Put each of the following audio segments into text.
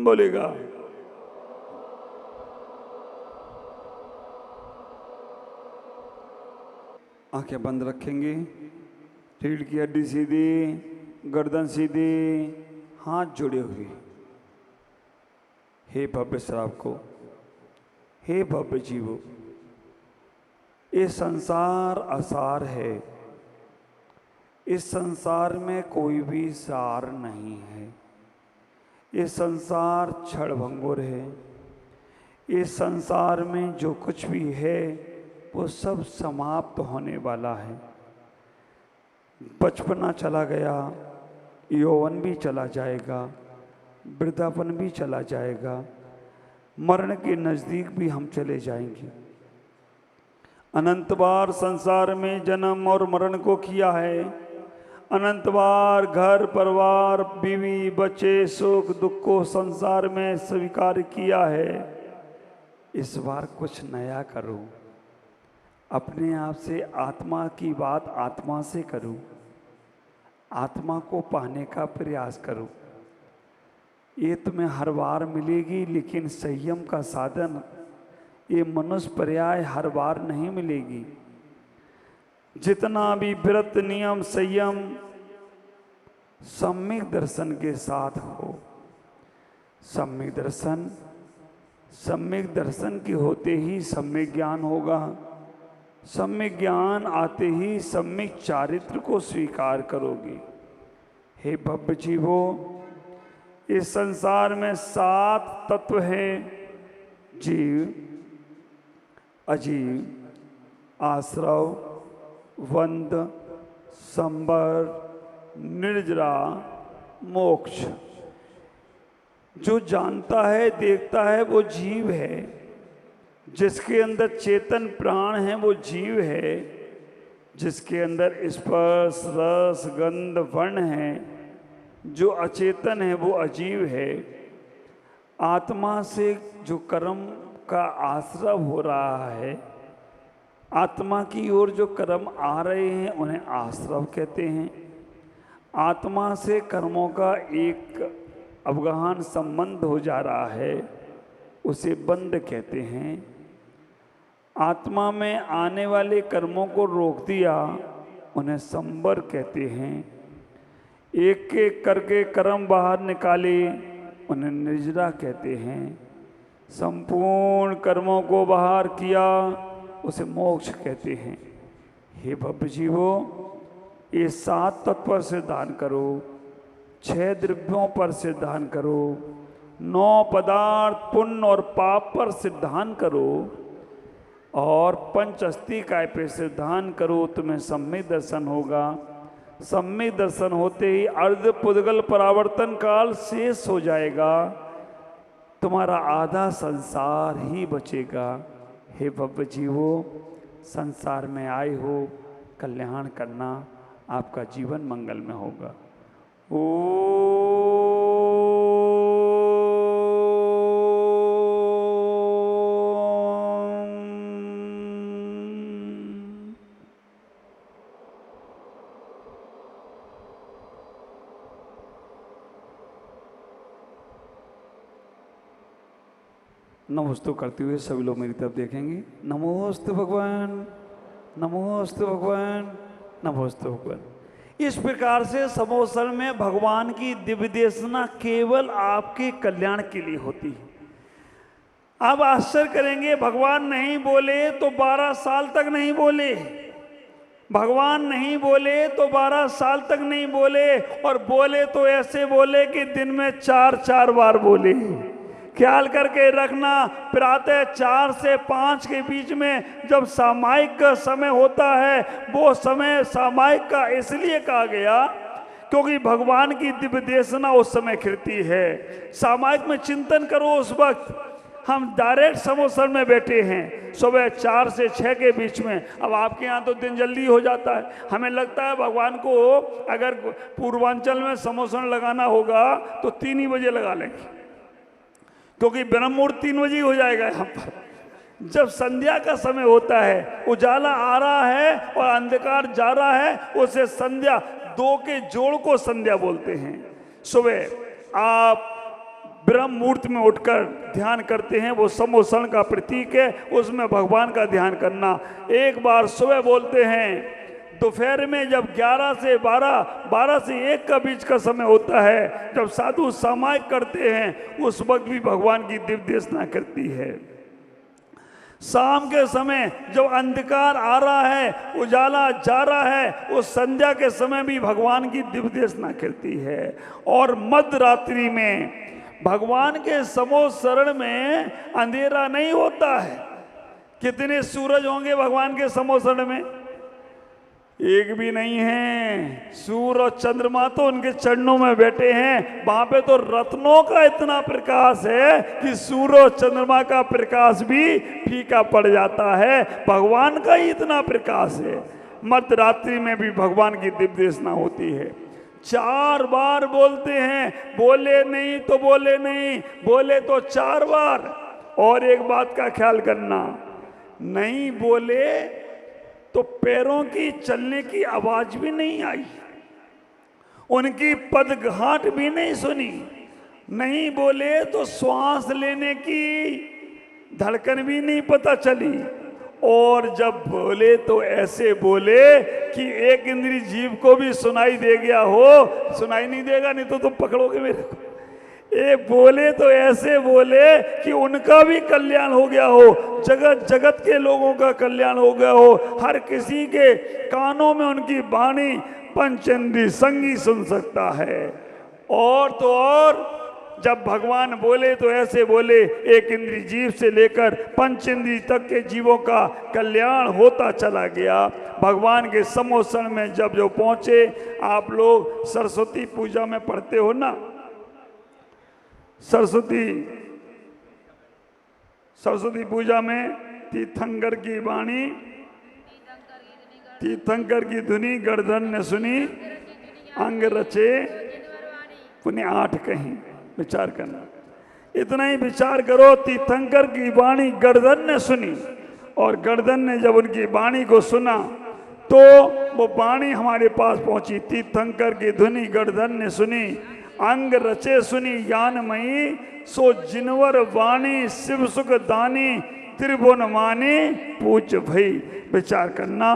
बोलेगा। आंखें बंद रखेंगे, रीढ़ की हड्डी सीधी, गर्दन सीधी, हाथ जुड़े हुए। हे भव्य श्रावक को, हे भव्य जीवो, ये संसार असार है, इस संसार में कोई भी सार नहीं है। ये संसार क्षणभंगुर है। इस संसार में जो कुछ भी है वो सब समाप्त होने वाला है। बचपना चला गया, यौवन भी चला जाएगा, वृद्धापन भी चला जाएगा, मरण के नज़दीक भी हम चले जाएंगे। अनंत बार संसार में जन्म और मरण को किया है, अनंत बार घर परिवार बीवी बच्चे सुख दुख को संसार में स्वीकार किया है। इस बार कुछ नया करो, अपने आप से आत्मा की बात आत्मा से करो, आत्मा को पाने का प्रयास करो। ये तुम्हें हर बार मिलेगी, लेकिन संयम का साधन ये मनुष्य पर्याय हर बार नहीं मिलेगी। जितना भी व्रत नियम संयम सम्यक दर्शन के साथ हो, सम्यक दर्शन के होते ही सम्यक ज्ञान होगा। सम्यक ज्ञान आते ही सम्यक चारित्र को स्वीकार करोगे। हे भव्य जीवो, इस संसार में 7 तत्व हैं, जीव, अजीव, आश्रव, वंद, संबर, निर्जरा, मोक्ष। जो जानता है देखता है वो जीव है। जिसके अंदर चेतन प्राण है वो जीव है। जिसके अंदर स्पर्श रस गंध वर्ण है, जो अचेतन है वो अजीव है। आत्मा से जो कर्म का आश्रय हो रहा है, आत्मा की ओर जो कर्म आ रहे हैं उन्हें आश्रव कहते हैं। आत्मा से कर्मों का एक अवगाहन संबंध हो जा रहा है, उसे बंध कहते हैं। आत्मा में आने वाले कर्मों को रोक दिया, उन्हें संबर कहते हैं। एक एक करके कर्म बाहर निकाले, उन्हें निर्जरा कहते हैं। संपूर्ण कर्मों को बाहर किया, उसे मोक्ष कहते हैं। हे भव्य जीवो, ये 7 तत्व पर सिद्धांत करो, 6 द्रव्यों पर सिद्धांत करो, 9 पदार्थ पुण्य और पाप पर सिद्धांत करो, और पंचअस्थि काय पे सिद्धांत करो। तुम्हें सम्यक दर्शन होगा। सम्यक दर्शन होते ही अर्ध पुद्गल परावर्तन काल शेष हो जाएगा। तुम्हारा आधा संसार ही बचेगा। हे भव्य जीवो, संसार में आए हो कल्याण करना, आपका जीवन मंगल में होगा। नमोस्तु करते हुए सभी लोग मेरी तरफ देखेंगे। नमोस्तु भगवान, नमोस्तु भगवान, नमोस्तु भगवान। इस प्रकार से समोसन में भगवान की दिव्य देशना केवल आपके कल्याण के लिए होती है। आप आश्चर्य करेंगे, भगवान नहीं बोले तो 12 साल तक नहीं बोले, भगवान नहीं बोले तो 12 साल तक नहीं बोले, और बोले तो ऐसे बोले कि दिन में 4-4 बार बोले। ख्याल करके रखना, प्रातः 4 से 5 के बीच में जब सामायिक का समय होता है, वो समय सामायिक का इसलिए कहा गया क्योंकि भगवान की दिव्य देशना उस समय खिलती है। सामायिक में चिंतन करो। उस वक्त हम डायरेक्ट समोसन में बैठे हैं सुबह 4 से 6 के बीच में। अब आपके यहाँ तो दिन जल्दी हो जाता है। हमें लगता है भगवान को अगर पूर्वांचल में समोसन लगाना होगा तो 3 ही बजे लगा लेंगे, क्योंकि ब्रह्म मुहूर्त 3 बजे हो जाएगा। यहाँ पर जब संध्या का समय होता है, उजाला आ रहा है और अंधकार जा रहा है, उसे संध्या, 2 के जोड़ को संध्या बोलते हैं। सुबह आप ब्रह्म मुहूर्त में उठकर ध्यान करते हैं, वो समोषण का प्रतीक है, उसमें भगवान का ध्यान करना। एक बार सुबह बोलते हैं, दोपहर में जब 11 से 12, 12 से 1 का बीच का समय होता है, जब साधु सामायिक करते हैं, उस वक्त भी भगवान की दिव्य देशना करती है। शाम के समय जब अंधकार आ रहा है, उजाला जा रहा है, उस संध्या के समय भी भगवान की दिव्य देशना करती है। और मध्य रात्रि में भगवान के समोसरण में अंधेरा नहीं होता है। कितने सूरज होंगे भगवान के समोसरण में? एक भी नहीं है। सूर्य और चंद्रमा तो उनके चरणों में बैठे हैं। वहां पे तो रत्नों का इतना प्रकाश है कि सूर्य और चंद्रमा का प्रकाश भी फीका पड़ जाता है, भगवान का ही इतना प्रकाश है। मध्य रात्रि में भी भगवान की दिव्य देशना होती है। 4 बार बोलते हैं, बोले नहीं तो बोले नहीं, बोले तो 4 बार। और एक बात का ख्याल करना, नहीं बोले तो पैरों की चलने की आवाज भी नहीं आई, उनकी पदघाट भी नहीं सुनी, नहीं बोले तो श्वास लेने की धड़कन भी नहीं पता चली। और जब बोले तो ऐसे बोले कि एक इंद्री जीव को भी सुनाई दे गया हो। सुनाई नहीं देगा, नहीं तो तुम पकड़ोगे मेरे को। बोले तो ऐसे बोले कि उनका भी कल्याण हो गया हो, जगत जगत के लोगों का कल्याण हो गया हो। हर किसी के कानों में उनकी वाणी पंचेंद्रिय संगी सुन सकता है। और तो और जब भगवान बोले तो ऐसे बोले, एक इंद्रिय जीव से लेकर पंचेंद्रिय तक के जीवों का कल्याण होता चला गया। भगवान के समोषण में जब जो पहुंचे, आप लोग सरस्वती पूजा में पढ़ते हो ना, सरस्वती पूजा में तीर्थंकर की वाणी, तीर्थंकर की धुनी गर्दन ने सुनी, अंग रचे पुण्य 8 कहीं। विचार करना, इतना ही विचार करो। तीर्थंकर की वाणी गर्दन ने सुनी, और गर्दन ने जब उनकी वाणी को सुना तो वो वाणी हमारे पास पहुंची। तीर्थंकर की धुनी गर्दन ने सुनी, अंग रचे सुनी ज्ञानमयी, सो जिनवर वाणी शिव सुख दानी, त्रिभुवन मानी पूज भई। विचार करना,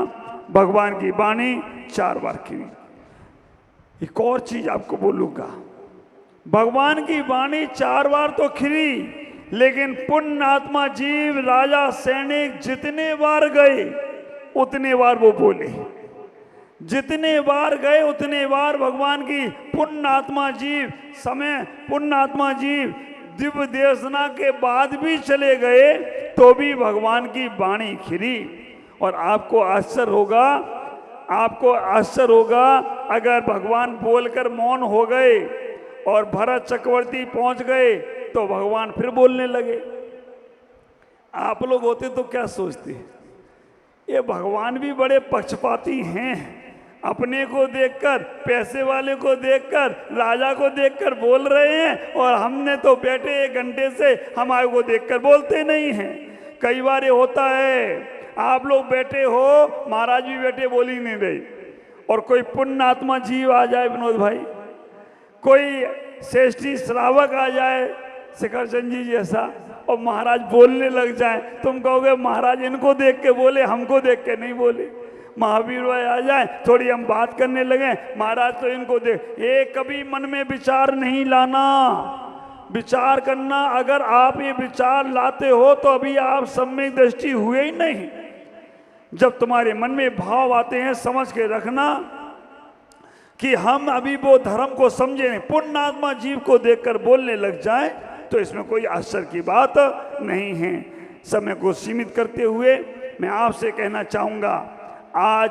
भगवान की वाणी 4 बार की। एक और चीज आपको बोलूंगा, भगवान की वाणी 4 बार तो खिली, लेकिन पुण्य आत्मा जीव, राजा, सैनिक जितने बार गए उतने बार वो बोले। जितने बार गए उतने बार भगवान की पुण्य आत्मा जीव, समय पुण्य आत्मा जीव दिव्य देशना के बाद भी चले गए तो भी भगवान की वाणी खिली। और आपको आश्चर्य होगा, अगर भगवान बोलकर मौन हो गए और भरत चक्रवर्ती पहुंच गए तो भगवान फिर बोलने लगे। आप लोग होते तो क्या सोचते? ये भगवान भी बड़े पक्षपाती हैं। अपने को देखकर, पैसे वाले को देखकर, राजा को देखकर बोल रहे हैं, और हमने तो बैठे 1 घंटे से हमारे को देखकर बोलते नहीं हैं। कई बार ये होता है, आप लोग बैठे हो, महाराज भी बैठे, बोल ही नहीं रहे, और कोई पुण्य आत्मा जीव आ जाए, विनोद भाई, कोई श्रेष्ठी श्रावक आ जाए शिखर चंद जी जैसा, और महाराज बोलने लग जाए, तुम कहोगे महाराज इनको देख के बोले, हमको देख के नहीं बोले। महावीर भाई आ जाए, थोड़ी हम बात करने लगे, महाराज तो इनको देख। ये कभी मन में विचार नहीं लाना, विचार करना। अगर आप ये विचार लाते हो तो अभी आप सम्यक दृष्टि हुए ही नहीं। जब तुम्हारे मन में भाव आते हैं, समझ के रखना कि हम अभी वो धर्म को समझे नहीं, पुण्य आत्मा जीव को देखकर बोलने लग जाए तो इसमें कोई आश्चर्य की बात नहीं है। समय को सीमित करते हुए मैं आपसे कहना चाहूँगा, आज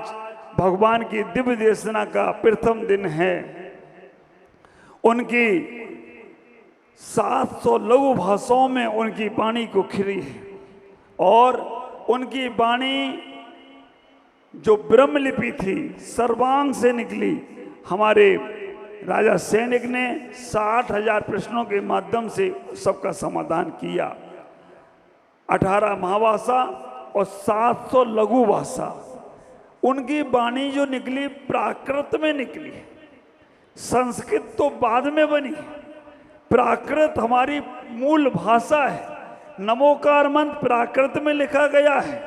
भगवान की दिव्य देशना का प्रथम दिन है। उनकी 700 लघु भाषाओं में उनकी वाणी को खिली है, और उनकी वाणी जो ब्रह्मलिपि थी सर्वांग से निकली। हमारे राजा सैनिक ने 60,000 प्रश्नों के माध्यम से सबका समाधान किया। 18 महाभाषा और 700 लघु भाषा। उनकी वाणी जो निकली, प्राकृत में निकली, संस्कृत तो बाद में बनी। प्राकृत हमारी मूल भाषा है, नमोकार मंत्र प्राकृत में लिखा गया है।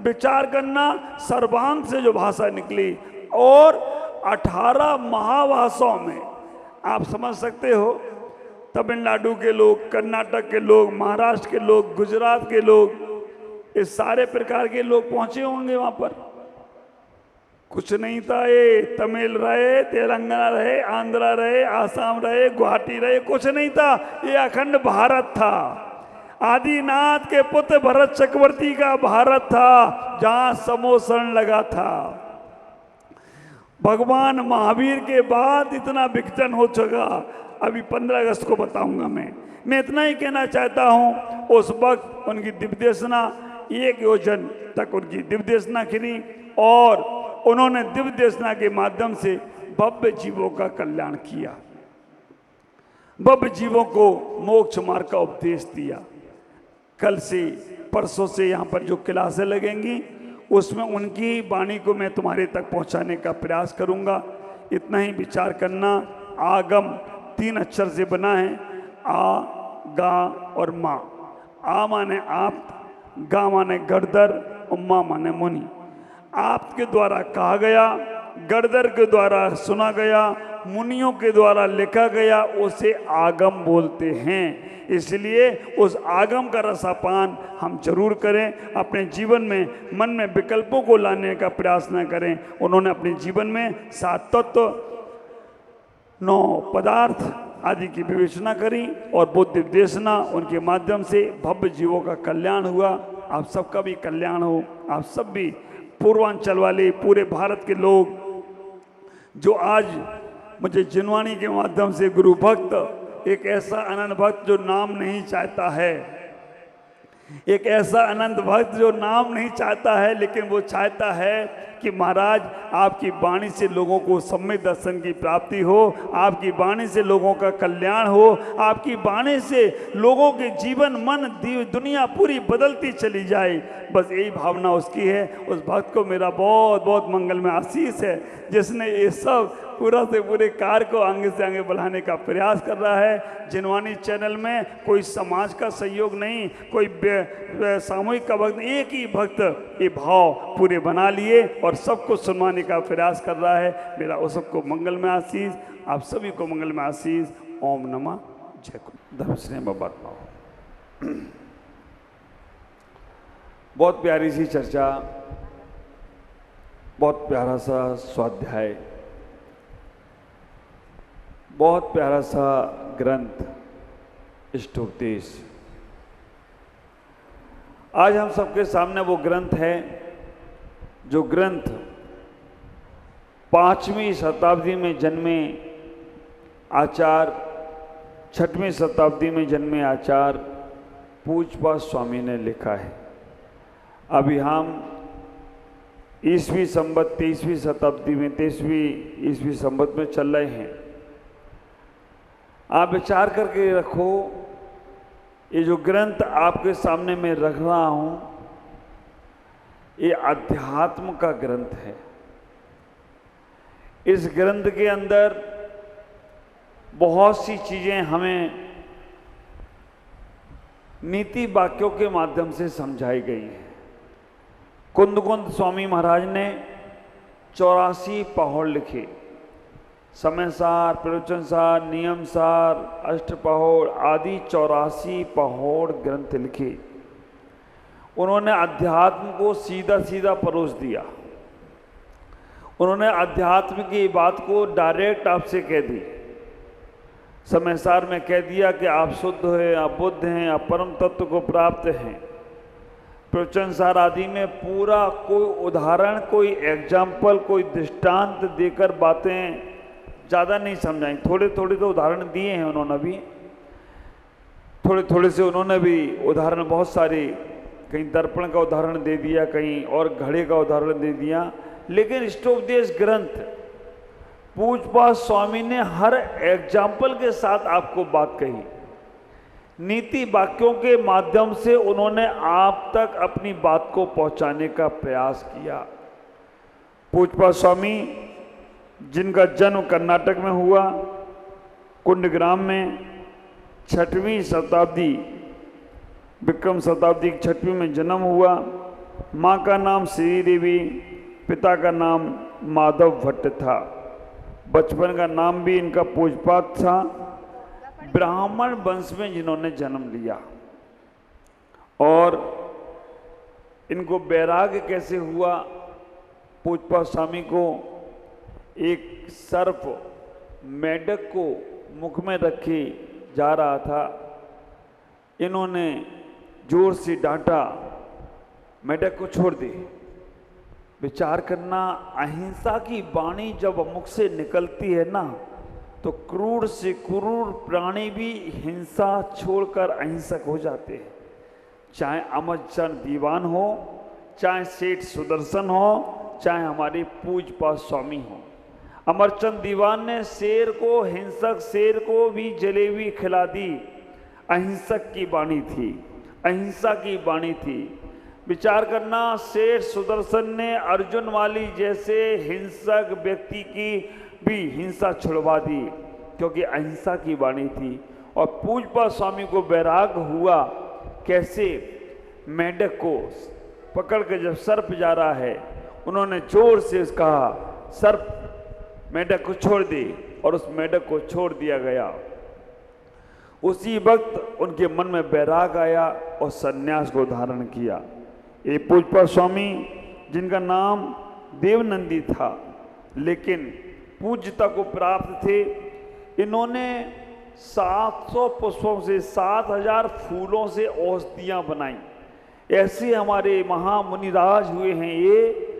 विचार करना, सर्वांग से जो भाषा निकली और 18 महाभाषाओं में आप समझ सकते हो। तमिलनाडु के लोग, कर्नाटक के लोग, महाराष्ट्र के लोग, गुजरात के लोग, इस सारे प्रकार के लोग पहुंचे होंगे वहां पर। कुछ नहीं था, ये तमिल रहे, तेलंगाना रहे, आंध्रा रहे, आसाम रहे, गुवाहाटी रहे, कुछ नहीं था, ये अखंड भारत था। आदिनाथ के पुत्र भरत चक्रवर्ती का भारत था, जहां समोसरण लगा था। भगवान महावीर के बाद इतना विघटन हो चुका। अभी 15 अगस्त को बताऊंगा मैं इतना ही कहना चाहता हूं। उस वक्त उनकी दिव्यदेशना 1 योजन तक उनकी दिव्यदेशना खिली और उन्होंने दिव्यदेशना के माध्यम से भव्य जीवों का कल्याण किया, भव्य जीवों को मोक्ष मार्ग का उपदेश दिया। कल से, परसों से यहाँ पर जो क्लासें लगेंगी उसमें उनकी वाणी को मैं तुम्हारे तक पहुँचाने का प्रयास करूँगा। इतना ही विचार करना। आगम 3 अक्षर से बना है, आ, गा और माँ। आ माने आप, गा माने गर्दर और माँ माने मुनि। आप के द्वारा कहा गया, गर्दर के द्वारा सुना गया, मुनियों के द्वारा लिखा गया, उसे आगम बोलते हैं। इसलिए उस आगम का रसापान हम जरूर करें। अपने जीवन में मन में विकल्पों को लाने का प्रयास न करें। उन्होंने अपने जीवन में 7 तत्व, 9 पदार्थ आदि की विवेचना करी और बुद्धि देशना, उनके माध्यम से भव्य जीवों का कल्याण हुआ। आप सबका भी कल्याण हो। आप सब भी पूर्वांचल वाले, पूरे भारत के लोग जो आज मुझे जिनवाणी के माध्यम से गुरु भक्त, एक ऐसा अनंत भक्त जो नाम नहीं चाहता है, एक ऐसा अनंत भक्त जो नाम नहीं चाहता है, लेकिन वो चाहता है कि महाराज आपकी वाणी से लोगों को सम्यक दर्शन की प्राप्ति हो, आपकी वाणी से लोगों का कल्याण हो, आपकी वाणी से लोगों के जीवन, मन, दुनिया पूरी बदलती चली जाए। बस यही भावना उसकी है। उस भक्त को मेरा बहुत बहुत मंगल में आशीष है, जिसने ये सब पूरा से पूरे कार्य को आगे से आगे बढ़ाने का प्रयास कर रहा है। जिनवाणी चैनल में कोई समाज का सहयोग नहीं, कोई सामूहिक का भक्त, एक ही भक्त ये भाव पूरे बना लिए और सबको सुनवाने का प्रयास कर रहा है। मेरा उस सबको मंगल में आशीष, आप सभी को मंगल में आशीष। ओम नमः जय गुरु। धर्म स्नेह में बात पाओ। बहुत प्यारी सी चर्चा, बहुत प्यारा सा स्वाध्याय, बहुत प्यारा सा ग्रंथ इष्टोपदेश। आज हम सबके सामने वो ग्रंथ है जो ग्रंथ 5वीं शताब्दी में जन्मे आचार्य, 6वीं शताब्दी में जन्मे आचार्य पूज्यपाद स्वामी ने लिखा है। अभी हम ईस्वी संवत 23वीं शताब्दी में, 23वीं ईस्वी संवत में चल रहे हैं। आप विचार करके रखो, ये जो ग्रंथ आपके सामने मैं रख रहा हूं, ये अध्यात्म का ग्रंथ है। इस ग्रंथ के अंदर बहुत सी चीजें हमें नीति वाक्यों के माध्यम से समझाई गई हैं। कुंद स्वामी महाराज ने 84 पहोड़ लिखे, समय सार, प्रवचन सार, नियम सार, अष्टपहोड़ आदि 84 पहोड़ ग्रंथ लिखे। उन्होंने अध्यात्म को सीधा सीधा परोस दिया। उन्होंने अध्यात्म की बात को डायरेक्ट आपसे कह दी। समय सार में कह दिया कि आप शुद्ध हैं, आप बुद्ध हैं, आप परम तत्व को प्राप्त हैं। प्रवचन सार आदि में पूरा कोई उदाहरण, कोई एग्जाम्पल, कोई दृष्टांत देकर बातें ज़्यादा नहीं समझाई। थोड़े थोड़े तो उदाहरण दिए हैं उन्होंने भी, थोड़े थोड़े से उन्होंने भी उदाहरण बहुत सारे, कहीं दर्पण का उदाहरण दे दिया, कहीं और घड़े का उदाहरण दे दिया। लेकिन इष्टोपदेश ग्रंथ पूज्यपाद स्वामी ने हर एग्जाम्पल के साथ आपको बात कही। नीति वाक्यों के माध्यम से उन्होंने आप तक अपनी बात को पहुंचाने का प्रयास किया। पूज्यपाद स्वामी, जिनका जन्म कर्नाटक में हुआ, कुंडग्राम में, 6वीं शताब्दी, विक्रम शताब्दी की 6वीं में जन्म हुआ। माँ का नाम श्री देवी, पिता का नाम माधव भट्ट था। बचपन का नाम भी इनका पूजपात था। ब्राह्मण वंश में जिन्होंने जन्म लिया। और इनको वैराग्य कैसे हुआ? पूजपात स्वामी को एक सर्प मेढक को मुख में रखे जा रहा था। इन्होंने जोर से डांटा, मेढक को छोड़ दे। विचार करना, अहिंसा की वाणी जब मुख से निकलती है ना, तो क्रूर से क्रूर प्राणी भी हिंसा छोड़कर अहिंसक हो जाते हैं। चाहे अमरचंद दीवान हो, चाहे सेठ सुदर्शन हो, चाहे हमारे पूजपात स्वामी हो। अमरचंद दीवान ने शेर को, हिंसक शेर को भी जलेबी खिला दी। अहिंसक की वाणी थी, अहिंसा की वाणी थी। विचार करना, शेर सुदर्शन ने अर्जुन वाली जैसे हिंसक व्यक्ति की भी हिंसा छुड़वा दी, क्योंकि अहिंसा की वाणी थी। और पूजपात स्वामी को वैराग हुआ। कैसे? मेढक को पकड़ के जब सर्प जा रहा है, उन्होंने जोर से कहा, सर्प मेढक को छोड़ दे, और उस मेढक को छोड़ दिया गया। उसी वक्त उनके मन में वैराग आया और सन्यास को धारण किया। ये पूजपात स्वामी, जिनका नाम देवनंदी था, लेकिन पूज्यता को प्राप्त थे। इन्होंने 700 पुष्पों से, 7000 फूलों से औषधियाँ बनाई। ऐसे हमारे महामुनिराज हुए हैं ये,